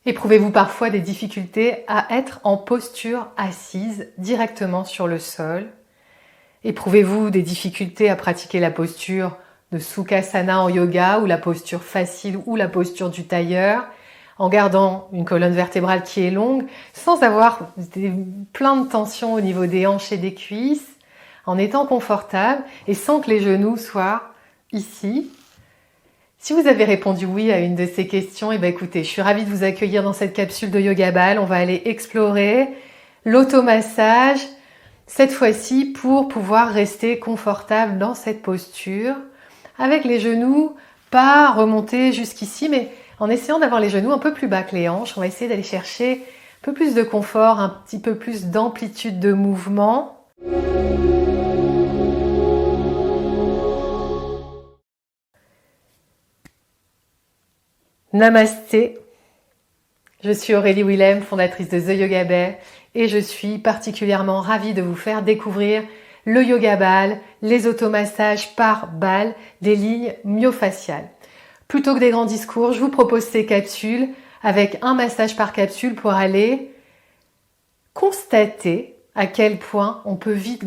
Éprouvez-vous parfois des difficultés à être en posture assise directement sur le sol? Éprouvez-vous des difficultés à pratiquer la posture de Sukhasana en yoga ou la posture facile ou la posture du tailleur en gardant une colonne vertébrale qui est longue sans avoir plein de tension au niveau des hanches et des cuisses, en étant confortable et sans que les genoux soient ici? Si vous avez répondu oui à une de ces questions, écoutez, je suis ravie de vous accueillir dans cette capsule de Yoga Ball. On va aller explorer l'automassage, cette fois-ci pour pouvoir rester confortable dans cette posture, avec les genoux pas remontés jusqu'ici, mais en essayant d'avoir les genoux un peu plus bas que les hanches. On va essayer d'aller chercher un peu plus de confort, un petit peu plus d'amplitude de mouvement. Namasté, je suis Aurélie Willem, fondatrice de The Yoga Bay et je suis particulièrement ravie de vous faire découvrir le Yoga Ball, les automassages par balle, des lignes myofaciales. Plutôt que des grands discours, je vous propose ces capsules avec un massage par capsule pour aller constater à quel point on peut vite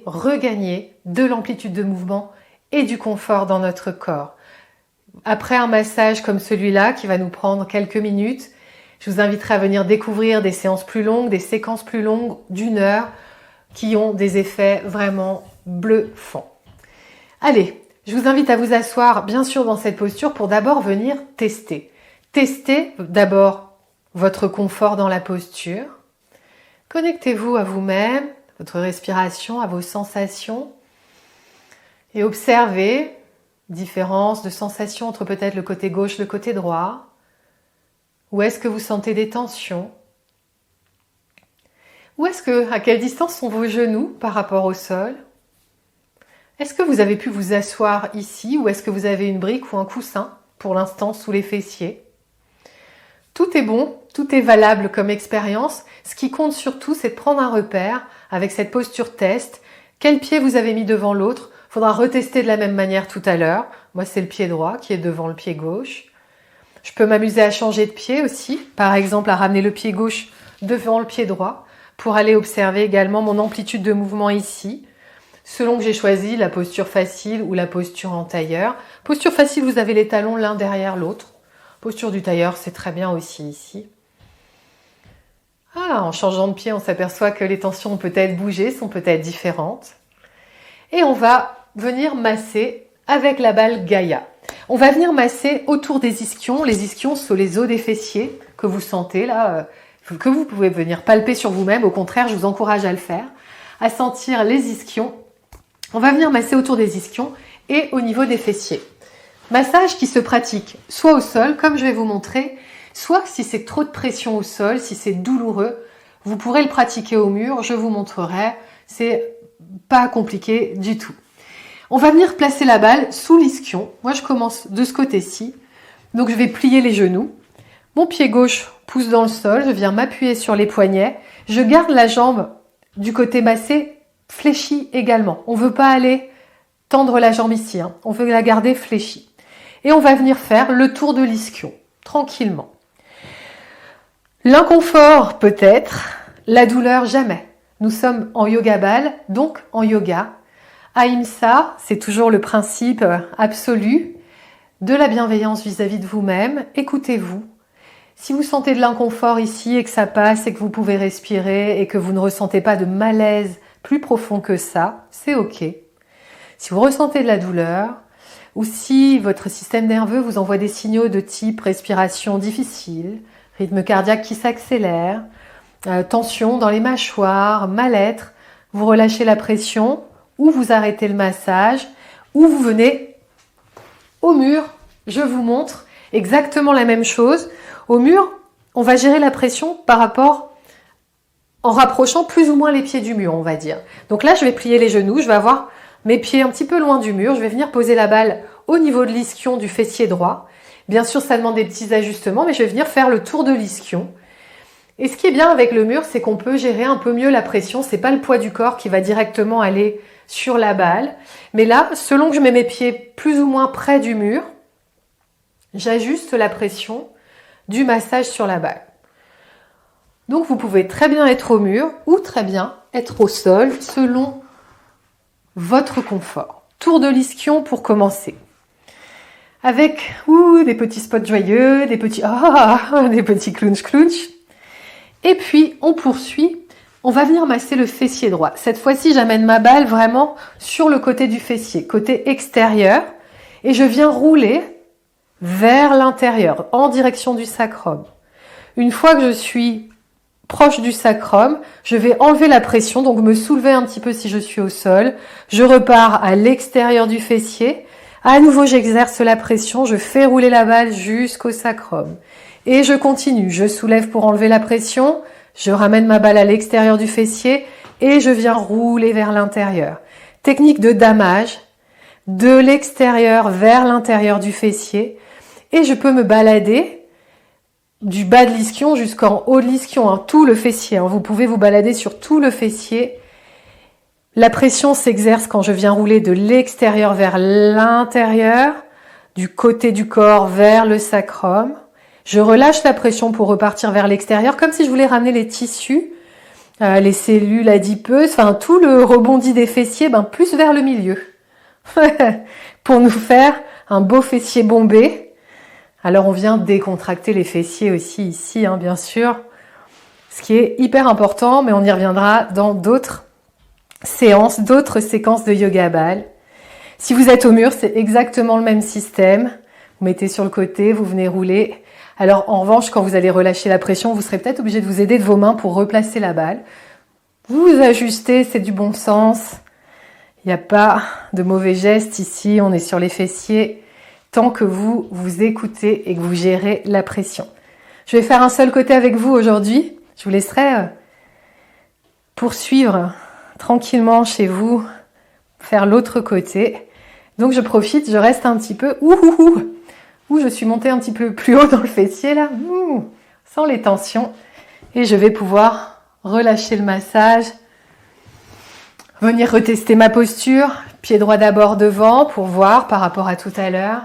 regagner de l'amplitude de mouvement et du confort dans notre corps. Après un massage comme celui-là, qui va nous prendre quelques minutes, je vous inviterai à venir découvrir des séances plus longues, des séquences plus longues d'1 heure, qui ont des effets vraiment bluffants. Allez, je vous invite à vous asseoir bien sûr dans cette posture pour d'abord venir tester. Testez d'abord votre confort dans la posture. Connectez-vous à vous-même, votre respiration, à vos sensations et observez différence de sensations entre peut-être le côté gauche et le côté droit. Où est-ce que vous sentez des tensions? À quelle distance sont vos genoux par rapport au sol? Est-ce que vous avez pu vous asseoir ici ou est-ce que vous avez une brique ou un coussin pour l'instant sous les fessiers? Tout est bon, tout est valable comme expérience. Ce qui compte surtout, c'est de prendre un repère avec cette posture test. Quel pied vous avez mis devant l'autre? Il faudra retester de la même manière tout à l'heure. Moi, c'est le pied droit qui est devant le pied gauche. Je peux m'amuser à changer de pied aussi. Par exemple, à ramener le pied gauche devant le pied droit pour aller observer également mon amplitude de mouvement ici. Selon que j'ai choisi la posture facile ou la posture en tailleur. Posture facile, vous avez les talons l'un derrière l'autre. Posture du tailleur, c'est très bien aussi ici. En changeant de pied, on s'aperçoit que les tensions ont peut-être bougé, sont peut-être différentes. Et on va venir masser avec la balle Gaïa. On va venir masser autour des ischions. Les ischions sont les os des fessiers que vous sentez là, que vous pouvez venir palper sur vous-même. Au contraire, je vous encourage à le faire, à sentir les ischions. On va venir masser autour des ischions et au niveau des fessiers. Massage qui se pratique soit au sol, comme je vais vous montrer, soit si c'est trop de pression au sol, si c'est douloureux, vous pourrez le pratiquer au mur. Je vous montrerai. C'est pas compliqué du tout. On va venir placer la balle sous l'ischion. Moi, je commence de ce côté-ci. Donc, je vais plier les genoux. Mon pied gauche pousse dans le sol. Je viens m'appuyer sur les poignets. Je garde la jambe du côté massé fléchie également. On ne veut pas aller tendre la jambe ici. On veut la garder fléchie. Et on va venir faire le tour de l'ischion, tranquillement. L'inconfort peut-être, la douleur jamais. Nous sommes en yoga ball, donc en yoga. Ahimsa, c'est toujours le principe absolu de la bienveillance vis-à-vis de vous-même. Écoutez-vous. Si vous sentez de l'inconfort ici et que ça passe et que vous pouvez respirer et que vous ne ressentez pas de malaise plus profond que ça, c'est ok. Si vous ressentez de la douleur ou si votre système nerveux vous envoie des signaux de type respiration difficile, rythme cardiaque qui s'accélère, tension dans les mâchoires, mal-être, vous relâchez la pression ou vous arrêtez le massage ou vous venez au mur. Je vous montre exactement la même chose. Au mur, on va gérer la pression par rapport en rapprochant plus ou moins les pieds du mur, on va dire. Donc là, je vais plier les genoux, je vais avoir mes pieds un petit peu loin du mur, je vais venir poser la balle au niveau de l'ischion du fessier droit. Bien sûr, ça demande des petits ajustements, mais je vais venir faire le tour de l'ischion. Et ce qui est bien avec le mur, c'est qu'on peut gérer un peu mieux la pression. C'est pas le poids du corps qui va directement aller sur la balle. Mais là, selon que je mets mes pieds plus ou moins près du mur, j'ajuste la pression du massage sur la balle. Donc vous pouvez très bien être au mur ou très bien être au sol selon votre confort. Tour de l'ischion pour commencer. Avec des petits spots joyeux, des petits clounch. Et puis on poursuit, on va venir masser le fessier droit. Cette fois-ci, j'amène ma balle vraiment sur le côté du fessier, côté extérieur, et je viens rouler vers l'intérieur, en direction du sacrum. Une fois que je suis proche du sacrum, je vais enlever la pression, donc me soulever un petit peu si je suis au sol. Je repars à l'extérieur du fessier. À nouveau, j'exerce la pression, je fais rouler la balle jusqu'au sacrum. Et je continue, je soulève pour enlever la pression, je ramène ma balle à l'extérieur du fessier et je viens rouler vers l'intérieur. Technique de damage, de l'extérieur vers l'intérieur du fessier. Et je peux me balader du bas de l'ischion jusqu'en haut de l'ischion, tout le fessier. Vous pouvez vous balader sur tout le fessier. La pression s'exerce quand je viens rouler de l'extérieur vers l'intérieur, du côté du corps vers le sacrum. Je relâche la pression pour repartir vers l'extérieur, comme si je voulais ramener les tissus, les cellules adipeuses, tout le rebondi des fessiers, plus vers le milieu. Pour nous faire un beau fessier bombé. Alors on vient décontracter les fessiers aussi ici, bien sûr. Ce qui est hyper important, mais on y reviendra dans d'autres séances, d'autres séquences de yoga ball. Si vous êtes au mur, c'est exactement le même système. Vous mettez sur le côté, vous venez rouler. Alors en revanche, quand vous allez relâcher la pression, vous serez peut-être obligé de vous aider de vos mains pour replacer la balle. Vous vous ajustez, c'est du bon sens. Il n'y a pas de mauvais gestes ici, on est sur les fessiers. Tant que vous vous écoutez et que vous gérez la pression. Je vais faire un seul côté avec vous aujourd'hui. Je vous laisserai poursuivre tranquillement chez vous, faire l'autre côté. Donc je profite, je reste un petit peu, je suis montée un petit peu plus haut dans le fessier là, sans les tensions. Et je vais pouvoir relâcher le massage, venir retester ma posture, pied droit d'abord devant pour voir par rapport à tout à l'heure.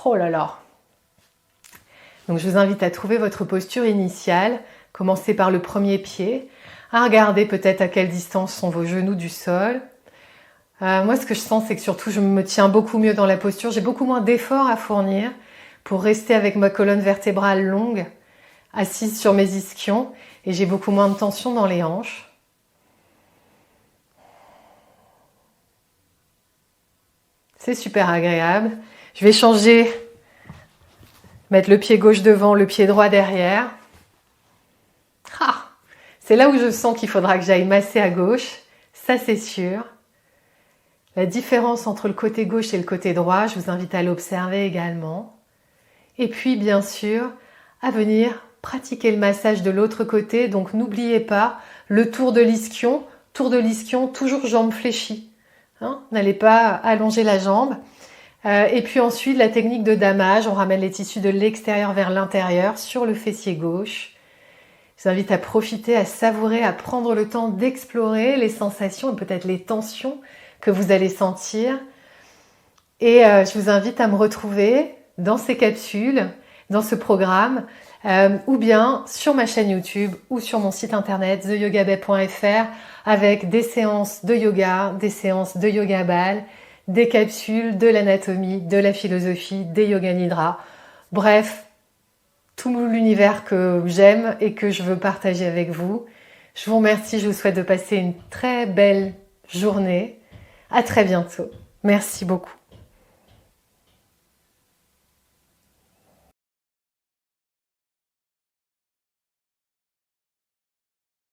Oh là là! Donc je vous invite à trouver votre posture initiale. Commencez par le premier pied, à regarder peut-être à quelle distance sont vos genoux du sol. Moi, ce que je sens, c'est que surtout, je me tiens beaucoup mieux dans la posture. J'ai beaucoup moins d'efforts à fournir pour rester avec ma colonne vertébrale longue, assise sur mes ischions, et j'ai beaucoup moins de tension dans les hanches. C'est super agréable. Je vais changer, mettre le pied gauche devant, le pied droit derrière. C'est là où je sens qu'il faudra que j'aille masser à gauche, ça c'est sûr. La différence entre le côté gauche et le côté droit, je vous invite à l'observer également. Et puis bien sûr, à venir pratiquer le massage de l'autre côté. Donc n'oubliez pas le tour de l'ischion, toujours jambes fléchies. N'allez pas allonger la jambe. Et puis ensuite, la technique de damage, on ramène les tissus de l'extérieur vers l'intérieur sur le fessier gauche. Je vous invite à profiter, à savourer, à prendre le temps d'explorer les sensations et peut-être les tensions que vous allez sentir. Et je vous invite à me retrouver dans ces capsules, dans ce programme, ou bien sur ma chaîne YouTube ou sur mon site internet theyogabay.fr avec des séances de yoga, des séances de yoga ball, des capsules, de l'anatomie, de la philosophie, des yoga nidra. Bref, tout l'univers que j'aime et que je veux partager avec vous. Je vous remercie, je vous souhaite de passer une très belle journée. À très bientôt. Merci beaucoup.